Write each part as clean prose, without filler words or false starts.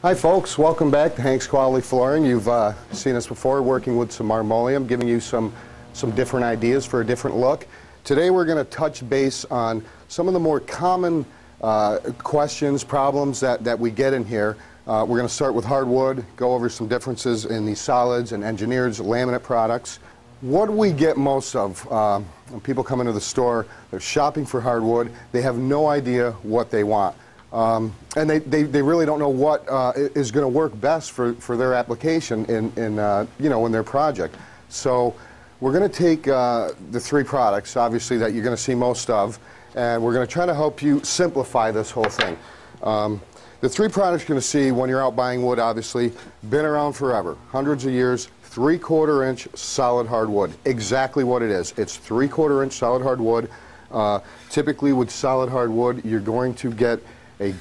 Hi folks, welcome back to Hank's Quality Flooring. You've seen us before working with some marmoleum, giving you some different ideas for a different look. Today we're going to touch base on some of the more common questions, problems that we get in here. We're going to start with hardwood, go over some differences in the solids and engineered laminate products. What do we get most of when people come into the store? They're shopping for hardwood, they have no idea what they want. And they really don't know what is going to work best for their application in their project. So we're going to take the three products, obviously, that you're going to see most of, and we're going to try to help you simplify this whole thing. The three products you're going to see when you're out buying wood, obviously, been around forever, hundreds of years, 3/4 inch solid hardwood. Exactly what it is. It's 3/4 inch solid hardwood. Typically with solid hardwood, you're going to get a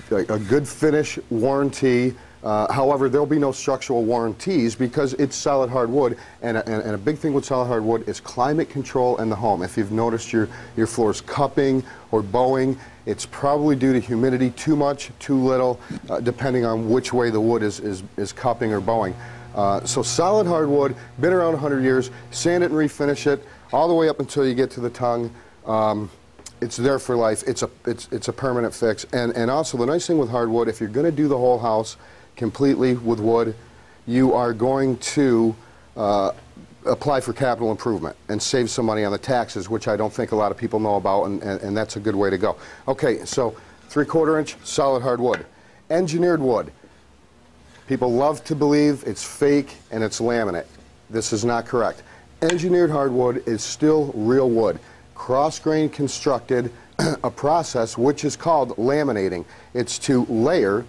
good finish warranty. However, there'll be no structural warranties because it's solid hardwood, and a big thing with solid hardwood is climate control in the home. If you've noticed your floor's cupping or bowing, it's probably due to humidity, too much, too little, depending on which way the wood is cupping or bowing. So solid hardwood, been around 100 years, sand it and refinish it all the way up until you get to the tongue. It's there for life. It's a permanent fix. And also the nice thing with hardwood, if you're going to do the whole house completely with wood, you are going to apply for capital improvement and save some money on the taxes, which I don't think a lot of people know about, and that's a good way to go. Okay, so 3/4 inch solid hardwood. Engineered wood. People love to believe it's fake and it's laminate. This is not correct. Engineered hardwood is still real wood. Cross-grain constructed, a process which is called laminating. It's to layer,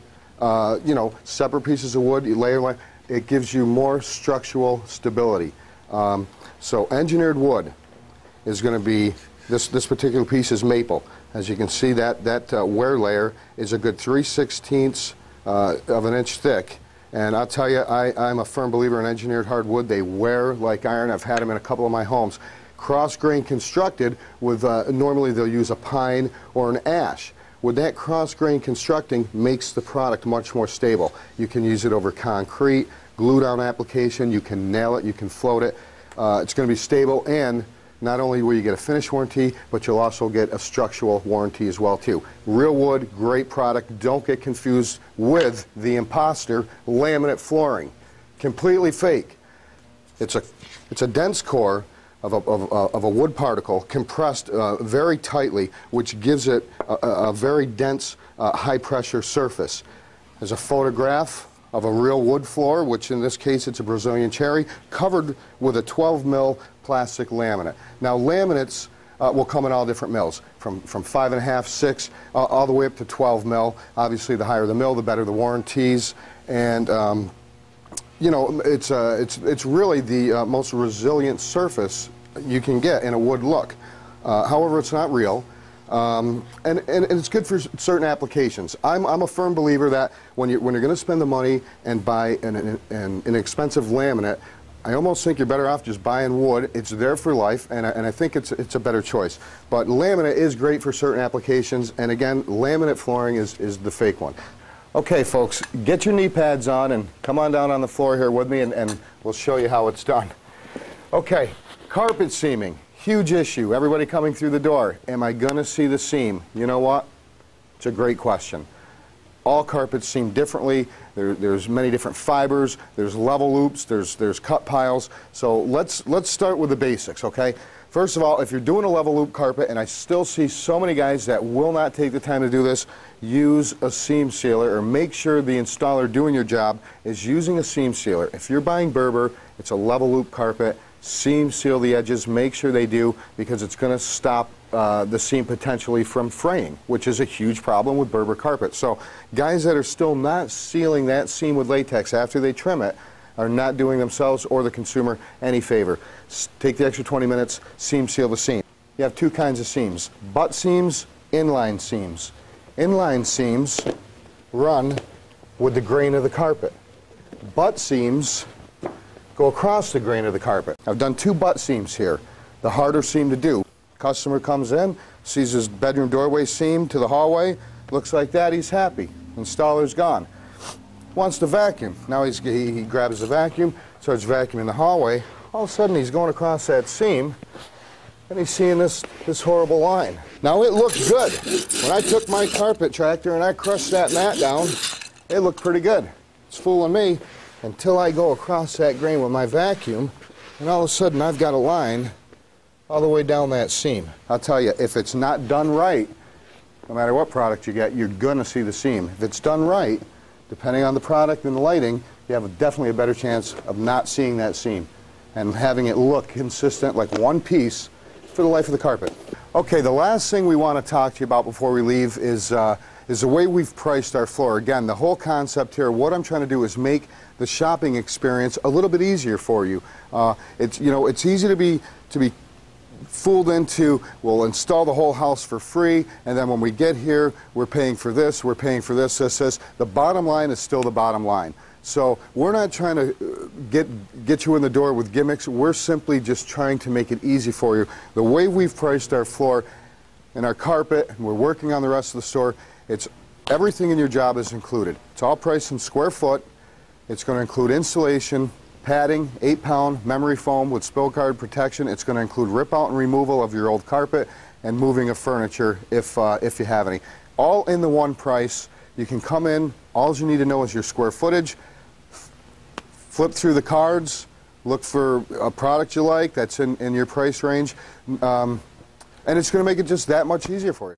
separate pieces of wood, you layer, it gives you more structural stability. So engineered wood is going to be, this particular piece is maple. As you can see, that wear layer is a good 3/16 of an inch thick. And I'll tell you, I'm a firm believer in engineered hardwood. They wear like iron. I've had them in a couple of my homes. Cross-grain constructed with, normally they'll use a pine or an ash. With that cross-grain constructing makes the product much more stable. You can use it over concrete, glue-down application, you can nail it, you can float it. It's going to be stable, and not only will you get a finish warranty, but you'll also get a structural warranty as well too. Real wood, great product. Don't get confused with the imposter laminate flooring. Completely fake. It's a dense core of a wood particle compressed very tightly, which gives it a very dense, high-pressure surface. There's a photograph of a real wood floor, which in this case it's a Brazilian cherry, covered with a 12 mil plastic laminate. Now laminates will come in all different mils, from 5.5, 6, all the way up to 12 mil. Obviously the higher the mil, the better the warranties, and it's really the most resilient surface you can get in a wood look. However, it's not real. And it's good for certain applications. I'm a firm believer that when you're going to spend the money and buy an expensive laminate, I almost think you're better off just buying wood. It's there for life, and I think it's a better choice. But laminate is great for certain applications, and again, laminate flooring is the fake one. Okay, folks, get your knee pads on and come on down on the floor here with me, and we'll show you how it's done. Okay, carpet seaming. Huge issue. Everybody coming through the door, am I going to see the seam? You know what? It's a great question. All carpets seam differently. There's many different fibers. There's level loops. There's cut piles. So let's start with the basics, okay? First of all, if you're doing a level loop carpet, and I still see so many guys that will not take the time to do this, use a seam sealer, or make sure the installer doing your job is using a seam sealer. If you're buying Berber, it's a level loop carpet. Seam seal the edges, make sure they do, because it's going to stop the seam potentially from fraying, which is a huge problem with Berber carpet. So guys that are still not sealing that seam with latex after they trim it are not doing themselves or the consumer any favor. Take the extra 20 minutes, seam seal the seam. You have two kinds of seams: butt seams, inline seams. Inline seams run with the grain of the carpet. Butt seams go across the grain of the carpet. I've done two butt seams here. The harder seam to do. Customer comes in, sees his bedroom doorway seam to the hallway, looks like that, he's happy. Installer's gone. wants to vacuum. Now he grabs the vacuum, starts vacuuming the hallway. All of a sudden he's going across that seam and he's seeing this horrible line. Now it looked good. When I took my carpet tractor and I crushed that mat down, it looked pretty good. It's fooling me until I go across that grain with my vacuum, and all of a sudden I've got a line all the way down that seam. I'll tell you, if it's not done right, no matter what product you get, you're gonna see the seam. If it's done right, depending on the product and the lighting, you have definitely a better chance of not seeing that seam and having it look consistent like one piece for the life of the carpet. Okay, the last thing we want to talk to you about before we leave is the way we've priced our floor. Again, the whole concept here, what I'm trying to do is make the shopping experience a little bit easier for you. It's easy to be fooled into, we'll install the whole house for free, and then when we get here, we're paying for this, we're paying for this. The bottom line is still the bottom line. So we're not trying to get you in the door with gimmicks. We're simply just trying to make it easy for you. The way we've priced our floor and our carpet, and we're working on the rest of the store, it's everything in your job is included. It's all priced in square foot. It's going to include installation, padding, 8-pound memory foam with spill guard protection. It's going to include rip out and removal of your old carpet and moving of furniture if you have any. All in the one price. You can come in, all you need to know is your square footage, flip through the cards, look for a product you like that's in your price range, and it's going to make it just that much easier for you.